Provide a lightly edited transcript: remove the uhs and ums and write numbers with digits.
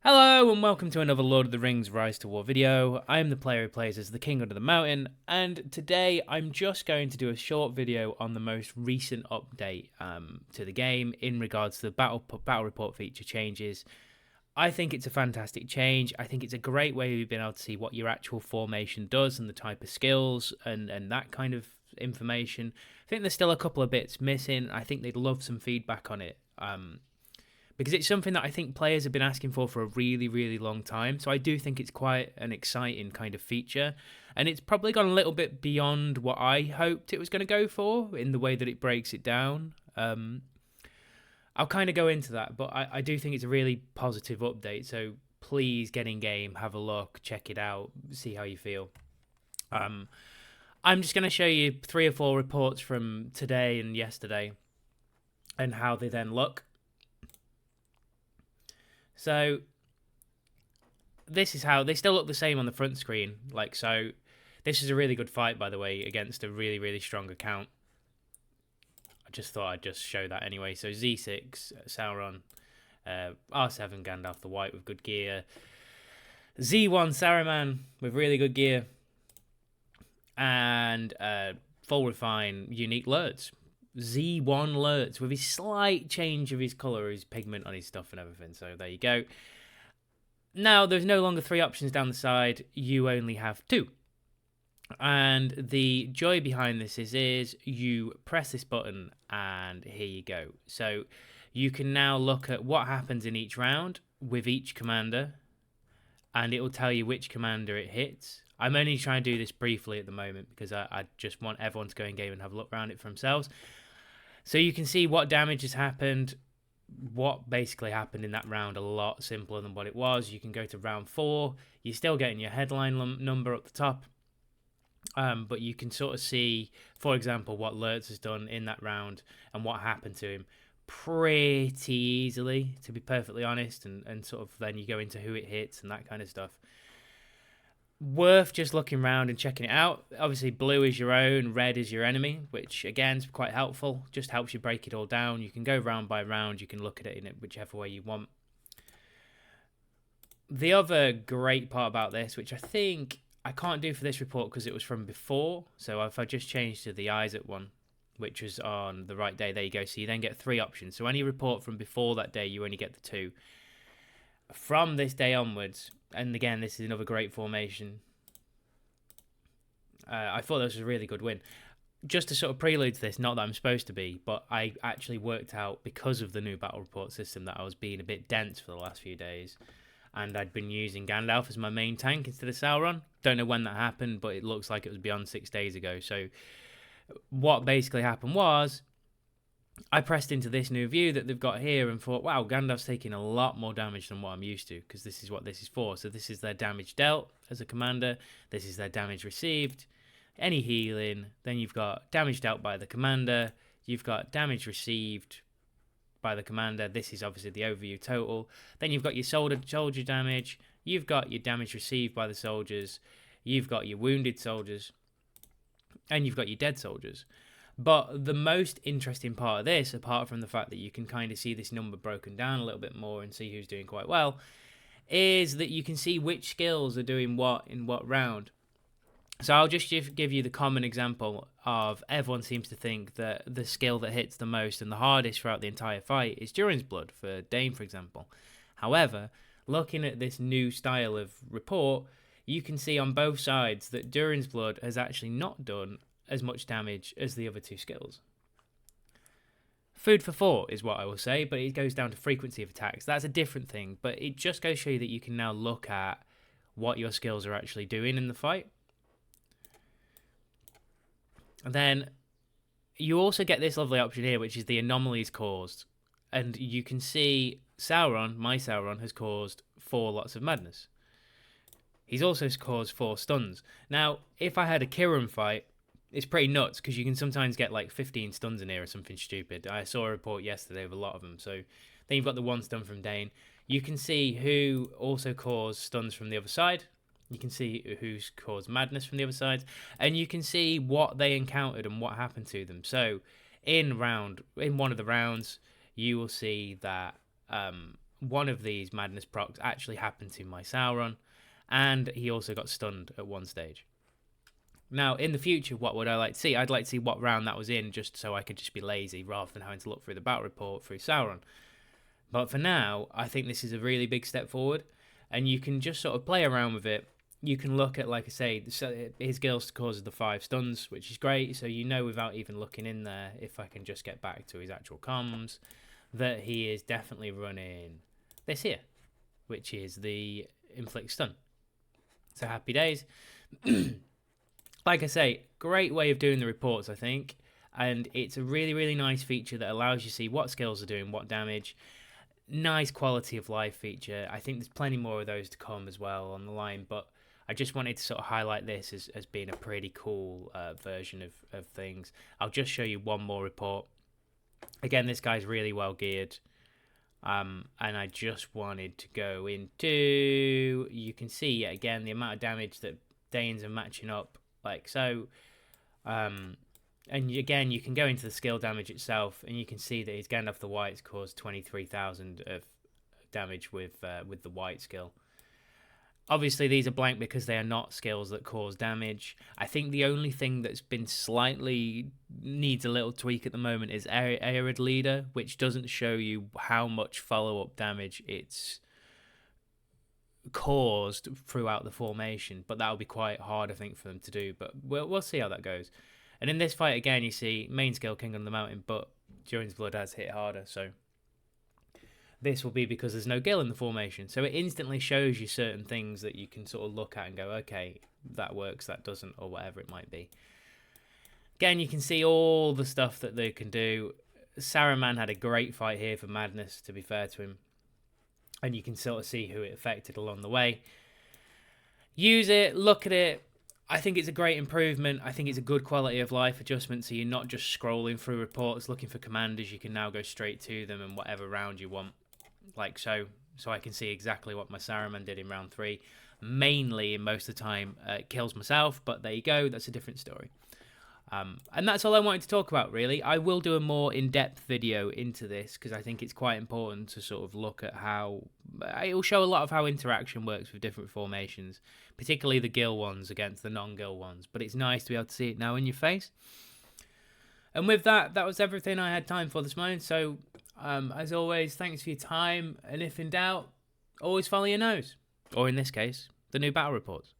Hello and welcome to another Lord of the Rings Rise to War video. I am the player who plays as the King Under the Mountain, and today I'm just going to do a short video on the most recent update to the game in regards to the battle report feature changes. I think it's a fantastic change. I think it's a great way of being able to see what your actual formation does and the type of skills and that kind of information. I think there's still a couple of bits missing. I think they'd love some feedback on it. Because it's something that I think players have been asking for a really, really long time. So I do think it's quite an exciting kind of feature. And it's probably gone a little bit beyond what I hoped it was going to go for in the way that it breaks it down. I'll kind of go into that, but I do think it's a really positive update. So please get in game, have a look, check it out, see how you feel. I'm just going to show you 3 or 4 reports from today and yesterday and how they then look. So this is how they still look the same on the front screen. Like so, this is a really good fight, by the way, against a really, really strong account. I just thought I'd just show that anyway. So Z6 Sauron, R7 Gandalf the White with good gear, Z1 Saruman with really good gear, and full refine unique Lurtz. Z1 Lurtz with his slight change of his colour, his pigment on his stuff and everything. So there you go. Now there's no longer 3 options down the side. You only have 2. And the joy behind this is you press this button and here you go. So you can now look at what happens in each round with each commander, and it will tell you which commander it hits. I'm only trying to do this briefly at the moment because I just want everyone to go in game and have a look around it for themselves. So you can see what damage has happened, what basically happened in that round, a lot simpler than what it was. You can go to round 4. You're still getting your headline number up the top. But you can sort of see, for example, what Lurtz has done in that round and what happened to him pretty easily, to be perfectly honest. And sort of then you go into who it hits and that kind of stuff. Worth just looking around and checking it out. Obviously, blue is your own, red is your enemy, which again is quite helpful. Just helps you break it all down. You can go round by round. You can look at it in it whichever way you want. The other great part about this, which I think I can't do for this report because it was from before. So if I just change to the Isaac one, which was on the right day, there you go. So you then get 3 options. So any report from before that day, you only get the 2. From this day onwards, and again, this is another great formation. I thought this was a really good win. Just to sort of prelude to this, not that I'm supposed to be, but I actually worked out, because of the new battle report system, that I was being a bit dense for the last few days. And I'd been using Gandalf as my main tank instead of Sauron. Don't know when that happened, but it looks like it was beyond 6 days ago. So what basically happened was, I pressed into this new view that they've got here and thought, wow, Gandalf's taking a lot more damage than what I'm used to, because this is what this is for. So this is their damage dealt as a commander. This is their damage received. Any healing. Then you've got damage dealt by the commander. You've got damage received by the commander. This is obviously the overview total. Then you've got your soldier damage. You've got your damage received by the soldiers. You've got your wounded soldiers. And you've got your dead soldiers. But the most interesting part of this, apart from the fact that you can kind of see this number broken down a little bit more and see who's doing quite well, is that you can see which skills are doing what in what round. So I'll just give you the common example of, everyone seems to think that the skill that hits the most and the hardest throughout the entire fight is Durin's Blood for Dane, for example. However, looking at this new style of report, you can see on both sides that Durin's Blood has actually not done as much damage as the other 2 skills. Food for thought is what I will say, but it goes down to frequency of attacks. That's a different thing, but it just goes to show you that you can now look at what your skills are actually doing in the fight. And then you also get this lovely option here, which is the anomalies caused. And you can see Sauron, my Sauron, has caused 4 lots of madness. He's also caused 4 stuns. Now, if I had a Kirin fight, it's pretty nuts, because you can sometimes get like 15 stuns in here or something stupid. I saw a report yesterday of a lot of them. So then you've got the 1 stun from Dane. You can see who also caused stuns from the other side. You can see who's caused madness from the other side. And you can see what they encountered and what happened to them. So in one of the rounds, you will see that one of these Madness procs actually happened to my Sauron, and he also got stunned at one stage. Now, in the future, what would I like to see? I'd like to see what round that was in, just so I could just be lazy rather than having to look through the battle report through Sauron. But for now, I think this is a really big step forward, and you can just sort of play around with it. You can look at, like I say, his skills causes the 5 stuns, which is great. So you know without even looking in there, if I can just get back to his actual comms, that he is definitely running this here, which is the inflict stun. So happy days. Like I say, great way of doing the reports, I think. And it's a really, really nice feature that allows you to see what skills are doing what damage. Nice quality of life feature. I think there's plenty more of those to come as well on the line, but I just wanted to sort of highlight this as being a pretty cool version of things. I'll just show you one more report. Again, this guy's really well geared. And I just wanted to go into... You can see, again, the amount of damage that Danes are matching up like so. And again, you can go into the skill damage itself, and you can see that his Gandalf the White's caused 23,000 of damage with the White skill. Obviously, these are blank because they are not skills that cause damage. I think the only thing that's been slightly needs a little tweak at the moment is Arid Leader, which doesn't show you how much follow-up damage it's caused throughout the formation, but that'll be quite hard, I think, for them to do. But we'll see how that goes. And in this fight again, you see main skill King on the Mountain, but Durin's Blood has hit harder, so this will be because there's no Gil in the formation. So it instantly shows you certain things that you can sort of look at and go, okay, that works, that doesn't, or whatever it might be. Again, you can see all the stuff that they can do. Saruman had a great fight here for Madness, to be fair to him. And you can sort of see who it affected along the way. Use it, look at it. I think it's a great improvement. I think it's a good quality of life adjustment, so you're not just scrolling through reports looking for commanders. You can now go straight to them and whatever round you want, like so. So I can see exactly what my Saruman did in round 3. Mainly, in most of the time, it kills myself, but there you go. That's a different story. And that's all I wanted to talk about, really. I will do a more in-depth video into this because I think it's quite important to sort of look at how... It will show a lot of how interaction works with different formations, particularly the Gil ones against the non-Gil ones. But it's nice to be able to see it now in your face. And with that, that was everything I had time for this morning. So, as always, thanks for your time. And if in doubt, always follow your nose. Or in this case, the new battle reports.